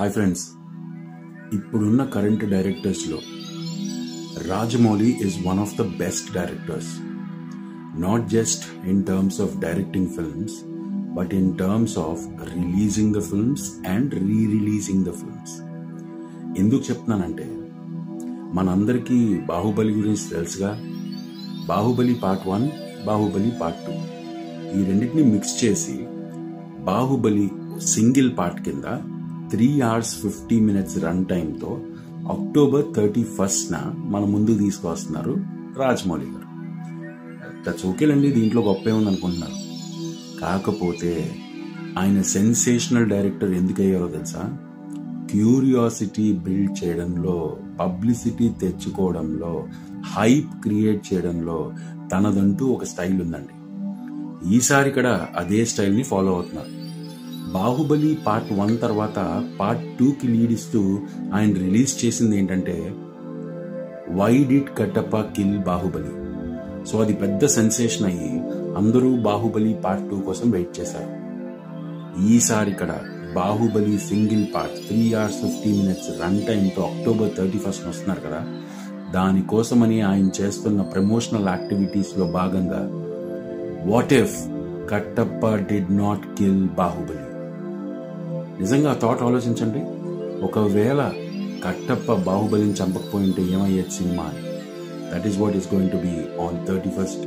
Hi friends, ఇప్పుడున్న current డైరెక్టర్స్లో Rajamouli is one of the best directors. Not just in terms of directing films, but in terms of releasing the films and rereleasing the films. ఎందుకు చెప్తున్నానంటే, మనందరికీ బాహుబలి గురించి తెలుసుగా. Baahubali part 1, Baahubali part 2 ఈ రెండింటిని mix చేసి బాహుబలి సింగిల్ పార్ట్ కింద 3 hours 50 minutes రన్ టైంతో October 31st మన ముందుకు తీసుకొస్తున్నారు రాజమౌళి గారు. దట్స్ ఓకేలండి, దీంట్లో గొప్ప ఏముంది అనుకుంటున్నారు. కాకపోతే ఆయన సెన్సేషనల్ డైరెక్టర్ ఎందుకు అయ్యారో తెలుసా? క్యూరియాసిటీ బిల్డ్ చేయడంలో, పబ్లిసిటీ తెచ్చుకోవడంలో, హైప్ క్రియేట్ చేయడంలో తనదంటూ ఒక స్టైల్ ఉందండి. ఈసారి కూడా అదే స్టైల్ని ఫాలో అవుతున్నారు. బాహుబలి పార్ట్ 1 తర్వాత పార్ట్ 2కి లీడ్ ఇస్తూ ఆయన రిలీజ్ చేసింది ఏంటంటే, why did Kattappa kill Baahubali. So అది పెద్ద సెన్సేషన్ అయ్యి అందరూ బాహుబలి పార్ట్ 2 కోసం వెయిట్ చేశారు. ఈసారి ఇక్కడ Baahubali single part 3 hours 50 minutes run టైంతో October 31st వస్తున్నారు కదా. దానికోసమని ఆయన చేస్తున్న ప్రమోషనల్ యాక్టివిటీస్లో భాగంగా what if Kattappa did not kill Baahubali. నిజంగా థాట్ ఆలోచించండి. ఒకవేళ కట్టప్ప బాహుబలిని చంపకపోయింటే ఏమయ్యేది సినిమా అని. That is what is going to be on 31st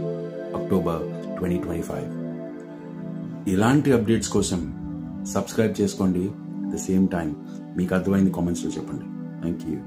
October 2025. ఇలాంటి అప్డేట్స్ కోసం సబ్స్క్రైబ్ చేసుకోండి. అట్ ద సేమ్ టైం మీకు అర్థమైంది కామెంట్స్లో చెప్పండి. Thank you.